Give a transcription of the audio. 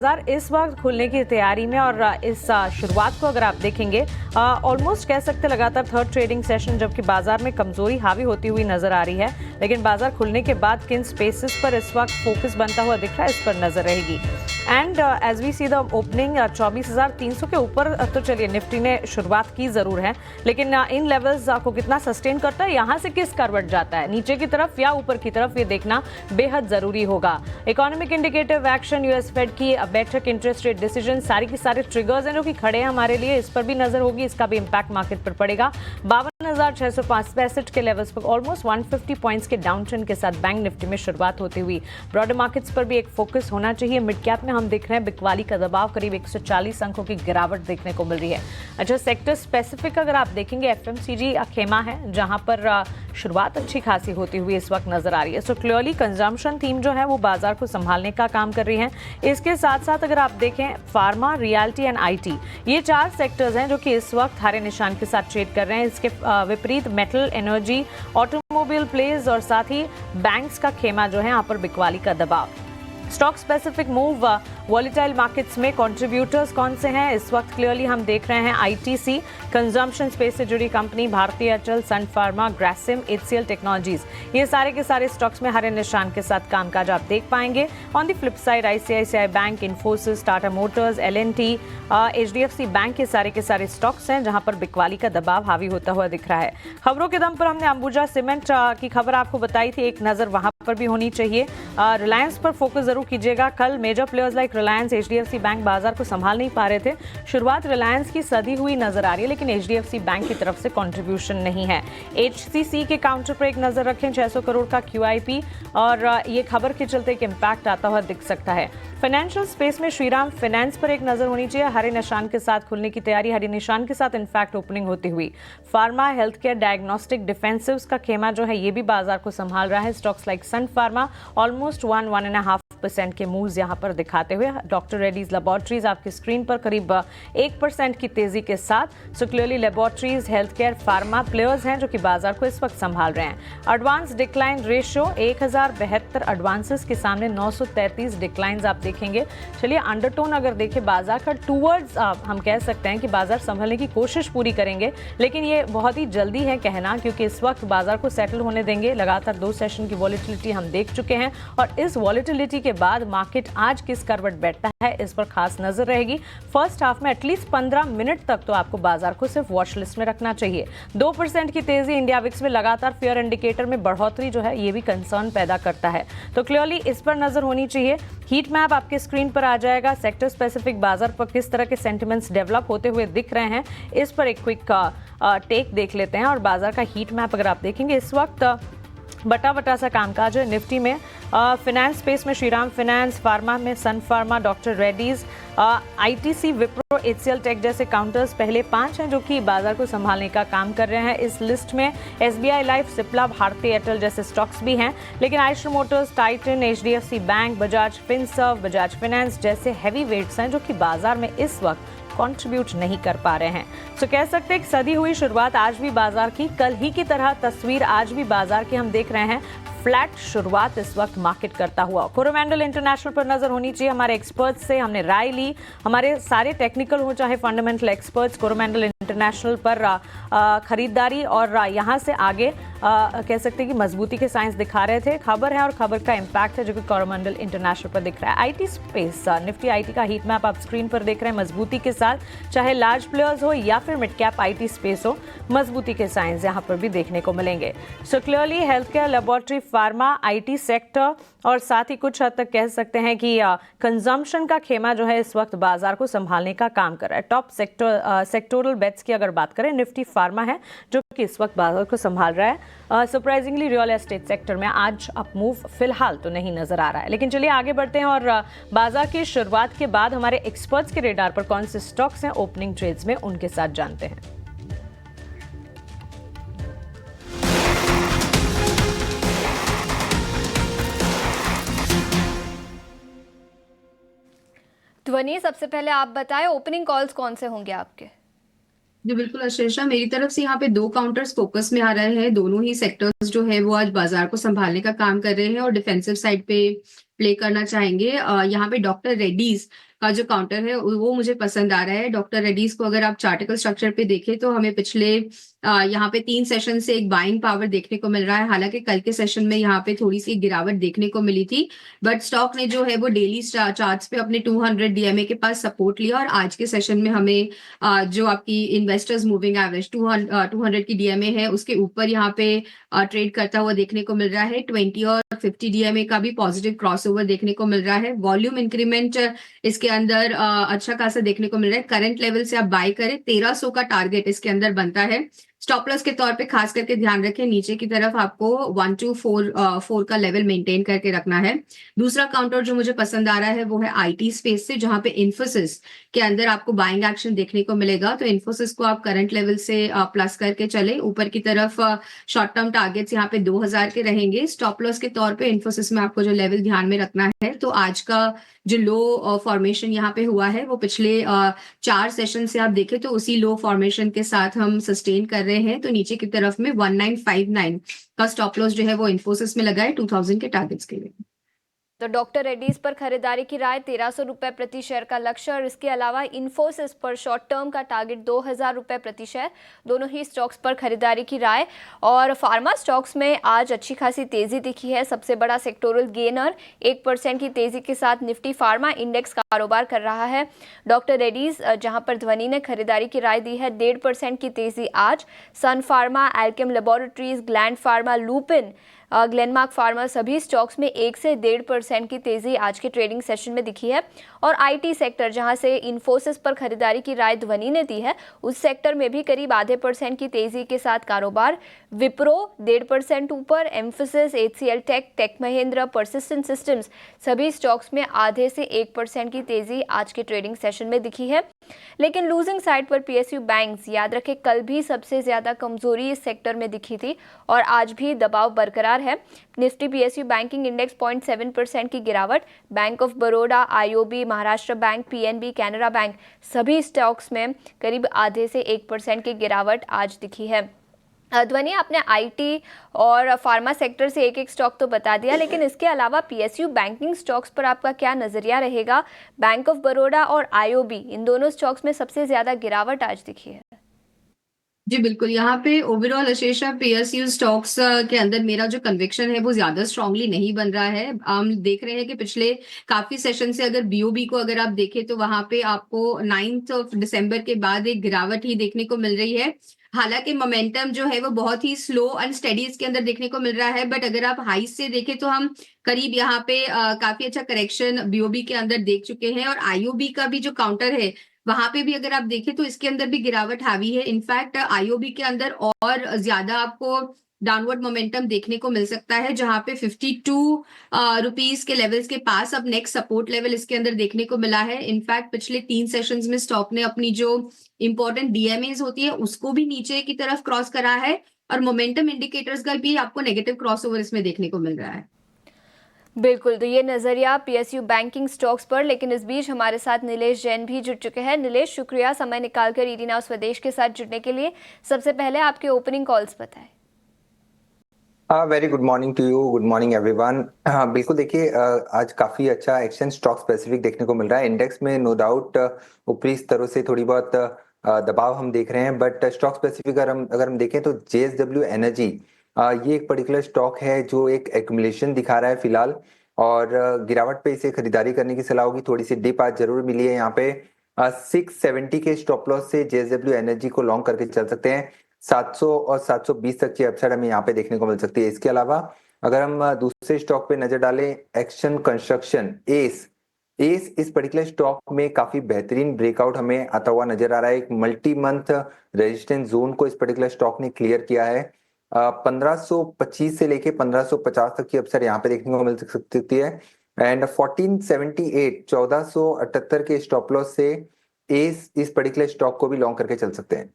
बाजार इस वक्त खुलने की तैयारी में और इस शुरुआत को अगर आप देखेंगे ऑलमोस्ट कह सकते लगातार थर्ड ट्रेडिंग सेशन जबकि बाजार में कमजोरी हावी होती हुई नजर आ रही है, लेकिन बाजार खुलने के बाद किन स्पेसेस पर इस वक्त फोकस बनता हुआ दिख रहा है इस पर नजर रहेगी। And as we see the opening 24,300 के ऊपर तो चलिए निफ्टी ने शुरुआत की जरूर है, लेकिन इन लेवल्स को कितना सस्टेन करता है, यहाँ से किस करवट जाता है, नीचे की तरफ या ऊपर की तरफ, ये देखना बेहद जरूरी होगा। Economic indicative action, US Fed की बैठक, इंटरेस्ट रेट डिसीजन, सारी की सारे ट्रिगर्स हैं जो कि खड़े हैं हमारे लिए, इस पर भी नजर होगी, इसका भी इंपैक्ट मार्केट पर पड़ेगा। 52,665 के लेवल्स पर ऑलमोस्ट 150 पॉइंट्स के डाउन ट्रेंड के साथ बैंक निफ्टी में शुरुआत होती हुई ब्रॉडर मार्केट्स पर भी एक फोकस होना चाहिए। मिड कैप में हम देख रहे हैं बिकवाली का दबाव, करीब 140 अंकों की गिरावट देखने को मिल रही है। अच्छा, सेक्टर स्पेसिफिक अगर आप देखेंगे एफएमसीजी खेमा है जहां पर शुरुआत अच्छी खासी होती हुई इस वक्त नजर आ रही है। सो क्लियरली कंजम्पशन थीम जो है वो बाजार को संभालने का काम कर रही है। इसके साथ साथ अगर आप देखें फार्मा, रियल्टी एंड आईटी, ये 4 सेक्टर्स हैं जो कि इस वक्त हरे निशान के साथ ट्रेड कर रहे हैं। इसके विपरीत मेटल, एनर्जी, ऑटोमोबाइल प्लेस और साथ ही बैंक्स का खेमा जो है यहाँ पर बिकवाली का दबाव। Stock specific move volatile markets में कंट्रीब्यूटर्स कौन से हैं इस वक्त क्लियरली हम देख रहे हैं आईटीसी, कंजम्पशन स्पेस से जुड़ी कंपनी, भारतीय एयरटेल, सन फार्मा, ग्रासिम, एचसीएल टेक्नोलॉजीज, ये सारे के सारे स्टॉक्स में हरे निशान के साथ कामकाज आप देख पाएंगे। On the flip side ICICI bank, Infosys, Tata Motors, L&T, HDFC bank के सारे स्टॉक्स हैं जहां पर बिकवाली का दबाव हावी होता हुआ दिख रहा है। खबरों के दम पर हमने अंबुजा सीमेंट की खबर आपको बताई थी, एक नजर वहां पर भी होनी चाहिए। रिलायंस पर फोकस जरूर कीजिएगा। कल major players like Reliance, HDFC bank बाजार को संभाल नहीं पा रहे थे। शुरुआत रिलायंस की सधी हुई नजर आ रही है, लेकिन एचडीएफसी बैंक की तरफ से कंट्रीब्यूशन नहीं है। एचसीसी के काउंटर पर एक नजर रखें, 600 करोड़ का क्यूआईपी, और ये खबर के चलते एक इंपैक्ट आता हुआ दिख सकता है। फाइनेंशियल स्पेस में श्रीराम फाइनेंस पर एक नजर होनी चाहिए, हरे निशान के साथ खुलने की तैयारी, हरे निशान के साथ इनफैक्ट ओपनिंग होती हुई। फार्मा, हेल्थ केयर, डायग्नोस्टिक, डिफेंसिव्स का खेमा जो है ये भी बाजार को संभाल रहा है। स्टॉक्स लाइक सन फार्मा ऑलमोस्ट 1.5% के मूव्स यहां पर दिखाते हुए। डॉक्टर रेड्डीज लेबोरेटरीज आपकी स्क्रीन पर करीब 1% की तेजी के साथ। So clearly laboratories, health care, pharma players हैं जो कि बाजार को इस वक्त संभाल रहे हैं। एडवांस डिक्लाइन रेशियो 1072 एडवांसेस के सामने 933 डिक्लाइंस आप देखेंगे। चलिए अंडरटोन अगर देखें बाजार का टूवर्ड्स, हम कह सकते हैं कि बाजार संभलने की कोशिश पूरी करेंगे, लेकिन ये बहुत ही जल्दी है कहना, क्योंकि इस वक्त बाजार को सेटल होने देंगे। लगातार 2 सेशन की वॉलेटिलिटी हम देख चुके हैं और इस वॉलेटिलिटी के बाद मार्केट आज किस करवट बैठता है इस पर खास नजर रहेगी। फर्स्ट हाफ में एटलीस्ट 15 मिनट तक तो आपको बाजार को सिर्फ वॉच लिस्ट में रखना चाहिए। 2% की तेजी इंडिया विक्स में लगातार फेयर इंडिकेटर में बढ़ोतरी जो है ये भी कंसर्न पैदा करता है, तो क्लियरली इस पर नजर होनी चाहिए। हीट मैप आपके स्क्रीन पर आ जाएगा। सेक्टर स्पेसिफिक बाजार पर किस तरह के सेंटिमेंट्स डेवलप होते हुए दिख रहे हैं इस पर एक क्विक टेक देख लेते हैं। और बाजार का हीट मैप अगर आप देखेंगे इस वक्त बटा सा कामकाज है निफ्टी में। फिनेंस स्पेस में श्रीराम फाइनेंस, फार्मा में sun pharma, doctor Reddy's, ITC, Wipro, HCL tech जैसे काउंटर्स पहले 5 हैं जो कि बाजार को संभालने का काम कर रहे हैं। इस लिस्ट में एसबीआई लाइफ, सिप्ला, भारतीय एयरटेल जैसे स्टॉक्स भी हैं, लेकिन Eicher Motors, Titan, HDFC bank, Bajaj Finserv, Bajaj finance जैसे हैवी वेट्स हैं जो कि बाजार में इस वक्त कंट्रीब्यूट नहीं कर पा रहे हैं। तो कह सकते हैं कि सदी हुई शुरुआत आज भी बाजार की, कल ही की तरह तस्वीर आज भी बाजार की हम देख रहे हैं। फ्लैट शुरुआत इस वक्त मार्केट करता हुआ। कोरोमंडल इंटरनेशनल पर नजर होनी चाहिए। हमारे एक्सपर्ट्स से हमने राय ली, हमारे सारे टेक्निकल हो चाहे फंडामेंटल एक्सपर्ट्स कोरोमंडल इंटरनेशनल पर खरीदारी और यहाँ से आगे कह सकते हैं कि मजबूती के साइंस दिखा रहे थे। खबर है और खबर का इंपैक्ट है जो कि कोरोमंडल इंटरनेशनल पर दिख रहा है। आईटी स्पेस, निफ्टी आईटी का हीट मैप आप स्क्रीन पर देख रहे हैं, मजबूती के साथ, चाहे लार्ज प्लेयर्स हो या फिर मिड कैप आईटी स्पेस हो, मजबूती के साइंस यहाँ पर भी देखने को मिलेंगे। So clearly health care, laboratory, pharma, IT sector और साथ ही कुछ हद तक कह सकते हैं कि कंजम्पशन का खेमा जो है इस वक्त बाजार को संभालने का काम कर रहा है। टॉप सेक्टोरल बेट्स की अगर बात करें, निफ्टी फार्मा है जो कि इस वक्त बाजार को संभाल रहा है। सरप्राइजिंगली रियल एस्टेट सेक्टर में आज अप मूव फिलहाल तो नहीं नजर आ रहा है, लेकिन चलिए आगे बढ़ते हैं और बाजार की शुरुआत के बाद हमारे एक्सपर्ट्स के रेडार पर कौन से स्टॉक्स हैं ओपनिंग ट्रेड्स में उनके साथ जानते हैं। ध्वनि, सबसे पहले आप बताएं ओपनिंग कॉल्स कौन से होंगे आपके? जी बिल्कुल अशेषा, मेरी तरफ से यहाँ पे 2 काउंटर्स फोकस में आ रहे हैं। दोनों ही सेक्टर्स जो है वो आज बाजार को संभालने का काम कर रहे हैं और डिफेंसिव साइड पे प्ले करना चाहेंगे। यहाँ पे डॉक्टर रेड्डीज का जो काउंटर है वो मुझे पसंद आ रहा है। डॉक्टर रेड्डीज को अगर आप चार्टिकल स्ट्रक्चर पे देखें तो हमें पिछले यहाँ पे 3 सेशन से एक बाइंग पावर देखने को मिल रहा है। हालांकि कल के सेशन में यहाँ पे थोड़ी सी गिरावट देखने को मिली थी, बट स्टॉक ने जो है वो डेली चार्ट्स पे अपने 200 डीएमए के पास सपोर्ट लिया और आज के सेशन में हमें जो आपकी इन्वेस्टर्स मूविंग एवरेज 200 की डीएमए है उसके ऊपर यहाँ पे ट्रेड करता हुआ देखने को मिल रहा है। 20 और 50 डीएमए का भी पॉजिटिव क्रॉसओवर देखने को मिल रहा है। वॉल्यूम इंक्रीमेंट इसके अंदर अच्छा खासा देखने को मिल रहा है। करंट लेवल से आप बाय करें, 1300 का टारगेट इसके अंदर बनता है। स्टॉप लॉस के तौर पे खास करके ध्यान रखें, नीचे की तरफ आपको 124 का लेवल मेंटेन करके रखना है। दूसरा काउंटर जो मुझे पसंद आ रहा है वो है आईटी स्पेस से, जहां पे इन्फोसिस के अंदर आपको बाइंग एक्शन देखने को मिलेगा। तो इन्फोसिस को आप करंट लेवल से प्लस करके चले। ऊपर की तरफ शॉर्ट टर्म टारगेट्स यहाँ पे 2000 के रहेंगे। स्टॉप लॉस के तौर पे इन्फोसिस में आपको जो लेवल ध्यान में रखना है, तो आज का जो लो फॉर्मेशन यहाँ पे हुआ है वो पिछले 4 सेशन से आप देखें तो उसी लो फॉर्मेशन के साथ हम सस्टेन कर रहे हैं। तो नीचे की तरफ में 1959 का स्टॉप लॉस जो है वो इन्फोसिस में लगा है 2000 के टारगेट्स के लिए। तो डॉक्टर रेड्डीज पर खरीदारी की राय 1300 रुपये प्रति शेयर का लक्ष्य और इसके अलावा इन्फोसिस पर शॉर्ट टर्म का टारगेट 2000 रुपये प्रति शेयर, दोनों ही स्टॉक्स पर खरीदारी की राय। और फार्मा स्टॉक्स में आज अच्छी खासी तेजी दिखी है। सबसे बड़ा सेक्टोरल गेनर 1% की तेजी के साथ निफ्टी फार्मा इंडेक्स कारोबार कर रहा है। डॉक्टर रेड्डीज जहां पर ध्वनि ने खरीदारी की राय दी है 1.5% की तेजी आज। Sun pharma, Alkem laboratories, gland pharma, Lupin, Glenmark pharma सभी स्टॉक्स में 1 से 1.5% की तेजी आज के ट्रेडिंग सेशन में दिखी है। और आईटी सेक्टर जहां से इन्फोसिस पर खरीदारी की राय ध्वनि ने दी है, उस सेक्टर में भी करीब आधे % की तेजी के साथ कारोबार। विप्रो 1.5% ऊपर, एम्फेसिस, एचसीएल टेक, टेक महिंद्रा, परसिस्टेंट सिस्टम्स सभी स्टॉक्स में आधे से 1% की तेजी आज के ट्रेडिंग सेशन में दिखी है। लेकिन लूजिंग साइड पर पीएसयू बैंक्स, याद रखें कल भी सबसे ज्यादा कमजोरी इस सेक्टर में दिखी थी और आज भी दबाव बरकरार है। निफ्टी पीएसयू बैंकिंग इंडेक्स 0.7% की गिरावट। Bank of Baroda, IOB, Maharashtra bank, PNB, Canara bank सभी स्टॉक्स में करीब आधे से 1% की गिरावट आज दिखी है। ध्वनि, आपने आईटी और फार्मा सेक्टर से एक एक स्टॉक तो बता दिया, लेकिन इसके अलावा पीएसयू बैंकिंग स्टॉक्स पर आपका क्या नजरिया रहेगा? बैंक ऑफ बड़ौदा और आईओबी, इन दोनों स्टॉक्स में सबसे ज्यादा गिरावट आज दिखी है। जी बिल्कुल, यहाँ पे ओवरऑल अशेषा पीएसयू स्टॉक्स के अंदर मेरा जो कन्विक्शन है वो ज्यादा स्ट्रांगली नहीं बन रहा है। हम देख रहे हैं कि पिछले काफी सेशन से अगर बीओबी को अगर आप देखें तो वहां पे आपको 9 दिसंबर के बाद एक गिरावट ही देखने को मिल रही है। हालांकि मोमेंटम जो है वो बहुत ही स्लो एंड स्टेडी इसके अंदर देखने को मिल रहा है, बट अगर आप हाई से देखें तो हम करीब यहाँ पे काफी अच्छा करेक्शन बीओबी के अंदर देख चुके हैं। और आईओबी का भी जो काउंटर है वहां पे भी अगर आप देखें तो इसके अंदर भी गिरावट हावी है। इनफैक्ट आईओबी के अंदर और ज्यादा आपको डाउनवर्ड मोमेंटम देखने को मिल सकता है, जहां पे 52 रुपीज के लेवल्स के पास अब नेक्स्ट सपोर्ट लेवल इसके अंदर देखने को मिला है। इनफैक्ट पिछले 3 सेशंस में स्टॉक ने अपनी जो इंपॉर्टेंट डीएमएज होती है उसको भी नीचे की तरफ क्रॉस करा है और मोमेंटम इंडिकेटर्स का भी आपको नेगेटिव क्रॉसओवर इसमें देखने को मिल रहा है। बिल्कुल, तो ये नजरिया पीएसयू बैंकिंग स्टॉक्स पर। लेकिन इस बीच हमारे साथ नीलेश जैन भी जुड़ चुके हैं। नीलेश, शुक्रिया समय निकालकर ईडी नाउ स्वदेश के साथ जुड़ने के लिए। सबसे पहले आपके ओपनिंग कॉल्स बताएं। Very good morning to you, good morning everyone. बिल्कुल, देखिए आज काफी अच्छा एक्शन स्टॉक स्पेसिफिक देखने को मिल रहा है। इंडेक्स में नो डाउट ऊपरी स्तरों से थोड़ी बहुत दबाव हम देख रहे हैं, बट स्टॉक स्पेसिफिक अगर हम देखें तो जेएसडब्ल्यू एनर्जी ये एक पर्टिकुलर स्टॉक है जो एक एक्यूमुलेशन दिखा रहा है फिलहाल, और गिरावट पे इसे खरीदारी करने की सलाह होगी। थोड़ी सी डिप आज जरूर मिली है यहाँ पे। 670 के स्टॉप लॉस से जेएसडब्ल्यू एनर्जी को लॉन्ग करके चल सकते हैं। 700 और 720 तक की अपसाइड हमें यहाँ पे देखने को मिल सकती है। इसके अलावा अगर हम दूसरे स्टॉक पे नजर डालें, एक्शन कंस्ट्रक्शन, एस इस पर्टिकुलर स्टॉक में काफी बेहतरीन ब्रेकआउट हमें आता हुआ नजर आ रहा है। एक मल्टी मंथ रेजिस्टेंस जोन को इस पर्टिकुलर स्टॉक ने क्लियर किया है। 1525 से लेके 1550 तक की अपसाइड यहाँ पे देखने को मिल सकती है। एंड 1478 1478 के स्टॉप लॉस से इस पर्टिकुलर स्टॉक को भी लॉन्ग करके चल सकते हैं।